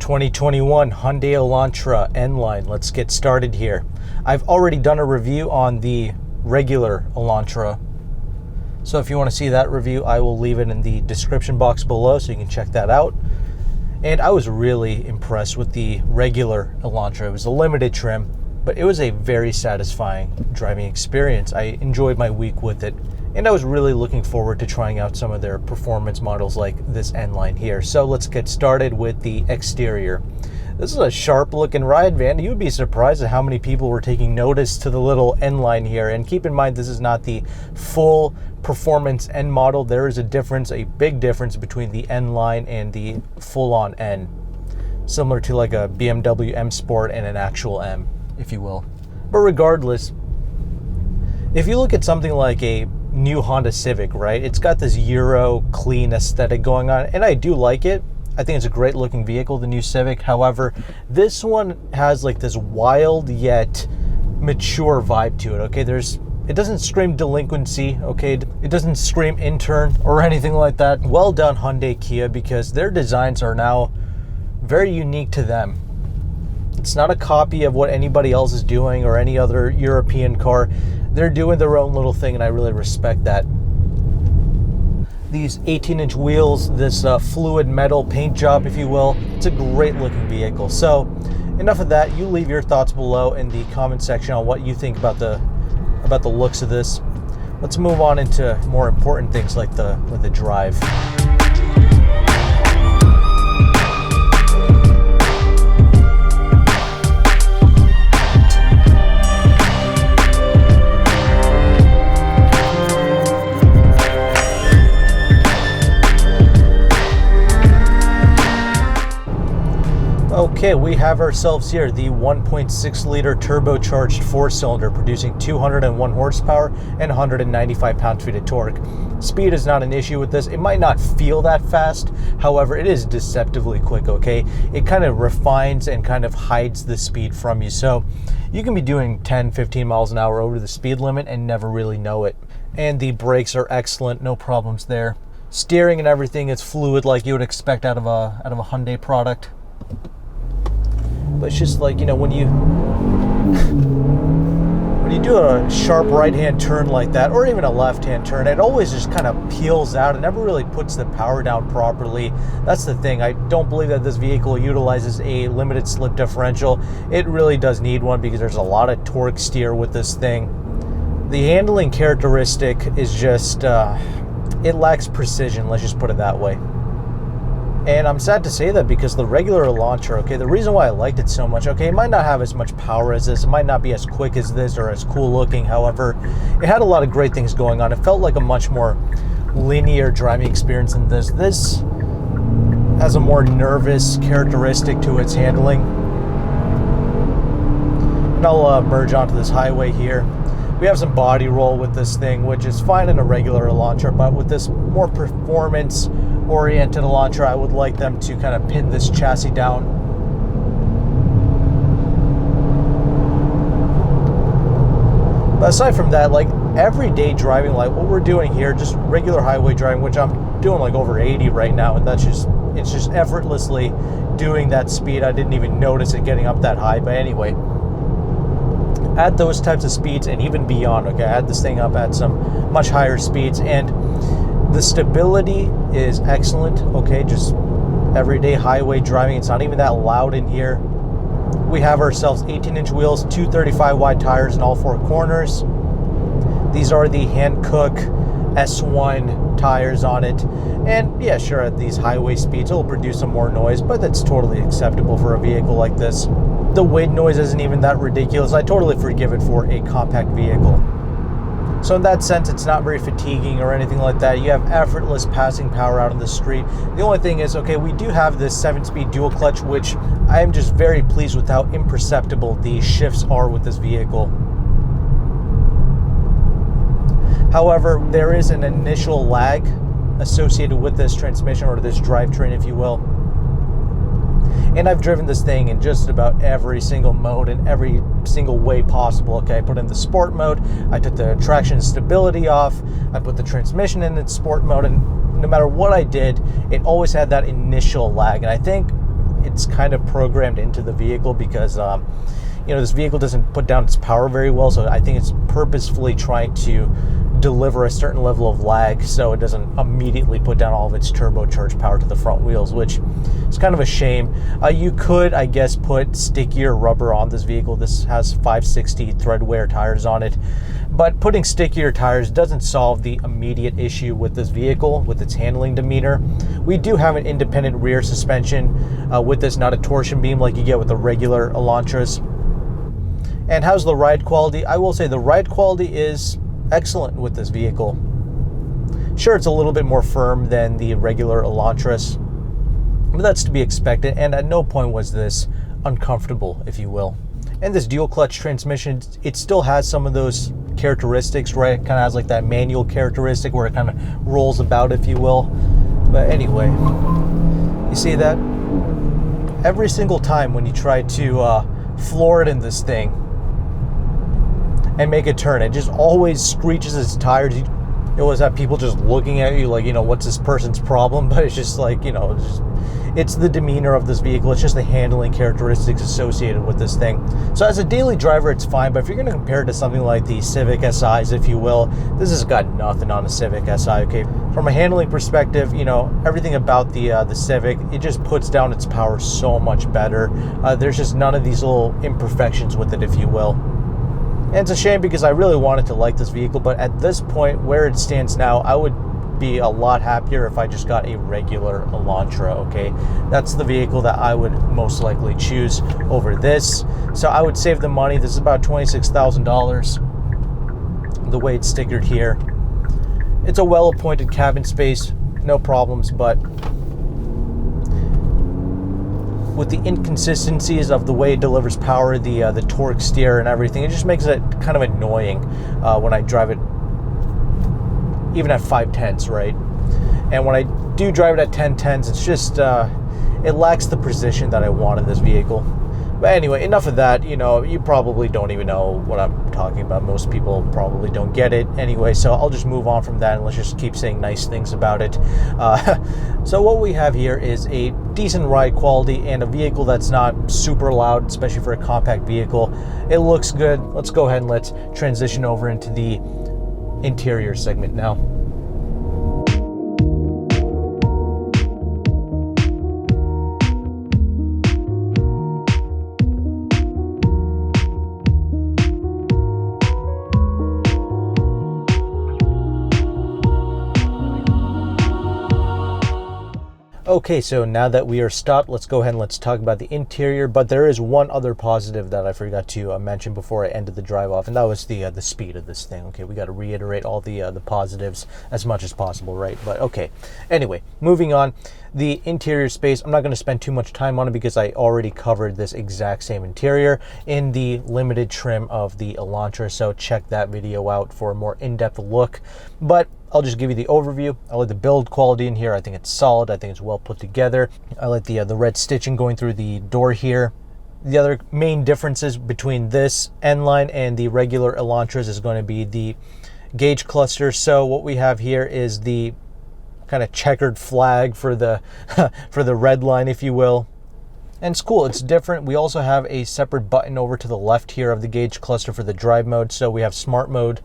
2021 Hyundai Elantra N-Line. Let's get started here. I've already done a review on the regular Elantra, so if you want to see that review, I will leave it in the description box below so you can check that out. And I was really impressed with the regular Elantra. It was a limited trim, but it was a very satisfying driving experience. I enjoyed my week with it, and I was really looking forward to trying out some of their performance models like this N-Line here. So let's get started with the exterior. This is a sharp looking ride van. You'd be surprised at how many people were taking notice to the little N-Line here. And keep in mind, this is not the full performance N model. There is a difference, a big difference between the N-Line and the full-on N. Similar to like a BMW M Sport and an actual M, if you will. But regardless, if you look at something like a new Honda Civic, right? It's got this Euro clean aesthetic going on, and I do like it. I think it's a great looking vehicle, the new Civic. However, this one has like this wild yet mature vibe to it, okay? It doesn't scream delinquency, okay? It doesn't scream intern or anything like that. Well done, Hyundai Kia, because their designs are now very unique to them. It's not a copy of what anybody else is doing or any other European car. They're doing their own little thing, and I really respect that. These 18-inch wheels, this fluid metal paint job, if you will, it's a great looking vehicle. So enough of that. You leave your thoughts below in the comment section on what you think about the looks of this. Let's move on into more important things like the drive. Okay, we have ourselves here the 1.6 liter turbocharged 4-cylinder producing 201 horsepower and 195 pound-feet of torque. Speed is not an issue with this. It might not feel that fast, however, it is deceptively quick, okay? It kind of refines and kind of hides the speed from you. So you can be doing 10, 15 miles an hour over the speed limit and never really know it. And the brakes are excellent, no problems there. Steering and everything is fluid like you would expect out of a Hyundai product. But it's just like, you know, when you do a sharp right-hand turn like that, or even a left-hand turn, it always just kind of peels out. It never really puts the power down properly. That's the thing. I don't believe that this vehicle utilizes a limited slip differential. It really does need one because there's a lot of torque steer with this thing. The handling characteristic is just, it lacks precision, let's just put it that way. And I'm sad to say that because the regular Elantra, okay, the reason why I liked it so much, okay, it might not have as much power as this, it might not be as quick as this or as cool looking, however, it had a lot of great things going on. It felt like a much more linear driving experience than this. This has a more nervous characteristic to its handling. And I'll merge onto this highway here. We have some body roll with this thing, which is fine in a regular Elantra, but with this more performance-oriented Elantra, I would like them to kind of pin this chassis down. But aside from that, like everyday driving, like what we're doing here, just regular highway driving, which I'm doing like over 80 right now, and it's just effortlessly doing that speed. I didn't even notice it getting up that high, but anyway. At those types of speeds and even beyond, okay, I had this thing up at some much higher speeds, and the stability is excellent, okay, just everyday highway driving. It's not even that loud in here. We have ourselves 18-inch wheels, 235 wide tires in all four corners. These are the Hankook S1 tires on it, and yeah, sure, at these highway speeds it'll produce some more noise, but that's totally acceptable for a vehicle like this. The wind noise isn't even that ridiculous. I totally forgive it for a compact vehicle. So in that sense, it's not very fatiguing or anything like that. You have effortless passing power out on the street. The only thing is, okay, we do have this 7-speed dual clutch, which I am just very pleased with how imperceptible the shifts are with this vehicle. However, there is an initial lag associated with this transmission, or this drivetrain, if you will. And I've driven this thing in just about every single mode, in every single way possible. Okay, I put in the sport mode, I took the traction stability off, I put the transmission in its sport mode, and no matter what I did, it always had that initial lag. And I think it's kind of programmed into the vehicle because this vehicle doesn't put down its power very well, so I think it's purposefully trying to deliver a certain level of lag so it doesn't immediately put down all of its turbocharged power to the front wheels, which is kind of a shame. You could, I guess, put stickier rubber on this vehicle. This has 560 thread wear tires on it, but putting stickier tires doesn't solve the immediate issue with this vehicle, with its handling demeanor. We do have an independent rear suspension with this, not a torsion beam like you get with the regular Elantras. And how's the ride quality? I will say the ride quality is excellent with this vehicle. Sure, it's a little bit more firm than the regular Elantras, but that's to be expected, and at no point was this uncomfortable, if you will. And this dual clutch transmission, it still has some of those characteristics, right? It kind of has like that manual characteristic where it kind of rolls about, if you will. But anyway, you see that? Every single time when you try to floor it in this thing and make a turn, it just always screeches its tires. You always have people just looking at you like, what's this person's problem? But it's just like, it's the demeanor of this vehicle. It's just the handling characteristics associated with this thing. So as a daily driver, it's fine. But if you're going to compare it to something like the Civic Si's, if you will, this has got nothing on a Civic Si. Okay, from a handling perspective, everything about the Civic, it just puts down its power so much better. There's just none of these little imperfections with it, if you will. And it's a shame because I really wanted to like this vehicle, but at this point, where it stands now, I would be a lot happier if I just got a regular Elantra, okay? That's the vehicle that I would most likely choose over this. So I would save the money. This is about $26,000, the way it's stickered here. It's a well-appointed cabin space, no problems, but with the inconsistencies of the way it delivers power, the torque steer and everything, it just makes it kind of annoying when I drive it, even at 5/10s, right? And when I do drive it at 10/10s, it's just, it lacks the precision that I want in this vehicle. But anyway, enough of that. You probably don't even know what I'm talking about. Most people probably don't get it anyway, so I'll just move on from that and let's just keep saying nice things about it. So what we have here is a decent ride quality and a vehicle that's not super loud, especially for a compact vehicle. It looks good. Let's go ahead and let's transition over into the interior segment now. Okay, so now that we are stopped, let's go ahead and let's talk about the interior. But there is one other positive that I forgot to mention before I ended the drive off, and that was the speed of this thing. Okay, we got to reiterate all the positives as much as possible, right? But okay, anyway, moving on. The interior space, I'm not going to spend too much time on it because I already covered this exact same interior in the limited trim of the Elantra, so check that video out for a more in-depth look. But I'll just give you the overview. I like the build quality in here. I think it's solid. I think it's well put together. I like the red stitching going through the door here. The other main differences between this N-Line and the regular Elantras is going to be the gauge cluster. So what we have here is the kind of checkered flag for the for the red line, if you will. And it's cool, it's different. We also have a separate button over to the left here of the gauge cluster for the drive mode. So we have smart mode,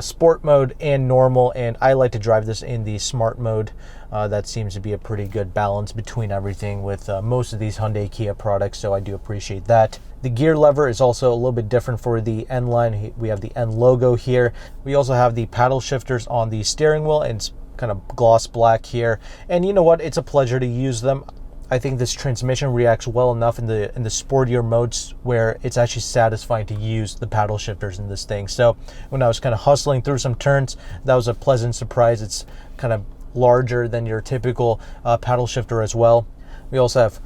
sport mode, and normal, and I like to drive this in the smart mode. That seems to be a pretty good balance between everything with most of these Hyundai Kia products, so I do appreciate that. The gear lever is also a little bit different for the N line. We have the N logo here. We also have the paddle shifters on the steering wheel, and it's kind of gloss black here. And you know what? It's a pleasure to use them. I think this transmission reacts well enough in the sportier modes where it's actually satisfying to use the paddle shifters in this thing. So when I was kind of hustling through some turns, that was a pleasant surprise. It's kind of larger than your typical paddle shifter as well. We also have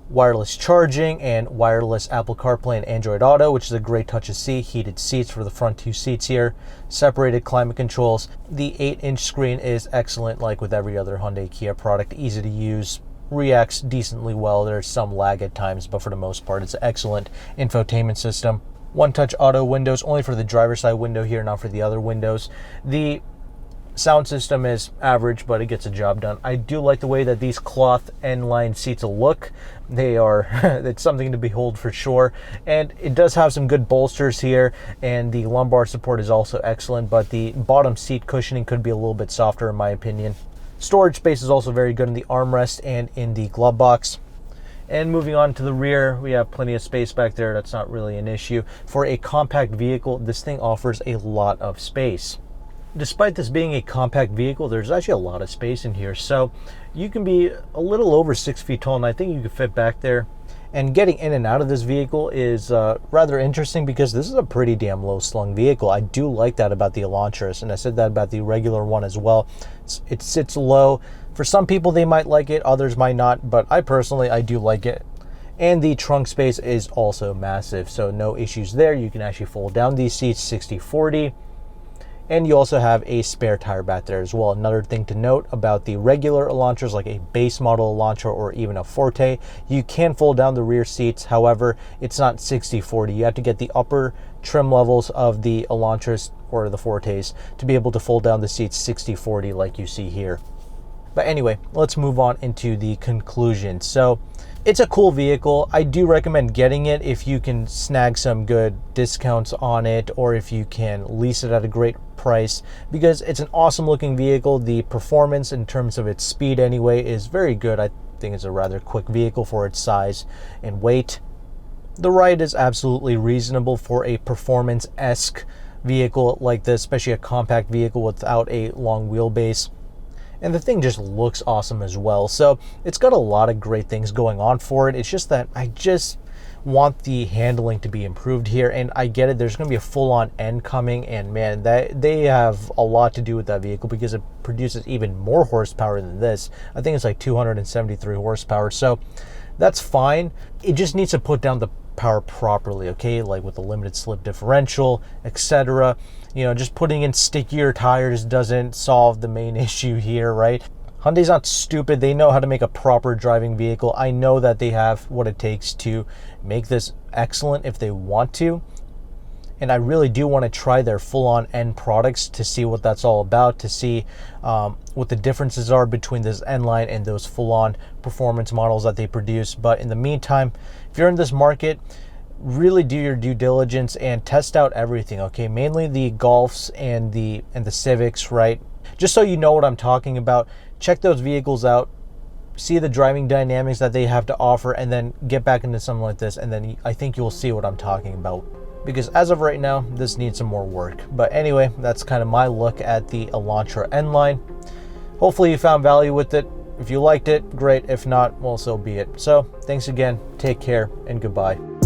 wireless charging and wireless Apple CarPlay and Android Auto, which is a great touch to see. Heated seats for the front two seats here, separated climate controls. The 8-inch screen is excellent, like with every other Hyundai Kia product, easy to use, reacts decently well. There's some lag at times, but for the most part, it's an excellent infotainment system. One-touch auto windows, only for the driver's side window here, not for the other windows. The Sound system is average, but it gets a job done. I do like the way that these cloth N-line seats look. They are, it's something to behold for sure. And it does have some good bolsters here, and the lumbar support is also excellent, but the bottom seat cushioning could be a little bit softer in my opinion. Storage space is also very good in the armrest and in the glove box. And moving on to the rear, we have plenty of space back there. That's not really an issue. For a compact vehicle, this thing offers a lot of space. Despite this being a compact vehicle, there's actually a lot of space in here. So you can be a little over 6 feet tall, and I think you can fit back there. And getting in and out of this vehicle is rather interesting because this is a pretty damn low slung vehicle. I do like that about the Elantra, and I said that about the regular one as well. It sits low. For some people, they might like it, others might not, but I do like it. And the trunk space is also massive, so no issues there. You can actually fold down these seats 60-40. And you also have a spare tire back there as well. Another thing to note about the regular Elantras, like a base model Elantra or even a Forte, you can fold down the rear seats. However, it's not 60-40. You have to get the upper trim levels of the Elantras or the Fortes to be able to fold down the seats 60-40 like you see here. But anyway, let's move on into the conclusion. So it's a cool vehicle. I do recommend getting it if you can snag some good discounts on it, or if you can lease it at a great price, because it's an awesome looking vehicle. The performance in terms of its speed anyway is very good. I think it's a rather quick vehicle for its size and weight. The ride is absolutely reasonable for a performance-esque vehicle like this, especially a compact vehicle without a long wheelbase. And the thing just looks awesome as well. So it's got a lot of great things going on for it. It's just that I just want the handling to be improved here. And I get it, there's going to be a full-on N coming, and man, they have a lot to do with that vehicle because it produces even more horsepower than this. I think it's like 273 horsepower. So that's fine. It just needs to put down the power properly, okay, like with the limited slip differential, etc. You know, just putting in stickier tires doesn't solve the main issue here, right? Hyundai's not stupid. They know how to make a proper driving vehicle. I know that they have what it takes to make this excellent if they want to. And I really do want to try their full-on end products to see what that's all about, to see what the differences are between this N-line and those full-on performance models that they produce. But in the meantime, if you're in this market, really do your due diligence and test out everything, okay? Mainly the Golfs and the Civics, right? Just so you know what I'm talking about, check those vehicles out, see the driving dynamics that they have to offer, and then get back into something like this, and then I think you'll see what I'm talking about. Because as of right now, this needs some more work. But anyway, that's kind of my look at the Elantra N-line. Hopefully you found value with it. If you liked it, great. If not, well, so be it. So thanks again, take care, and goodbye.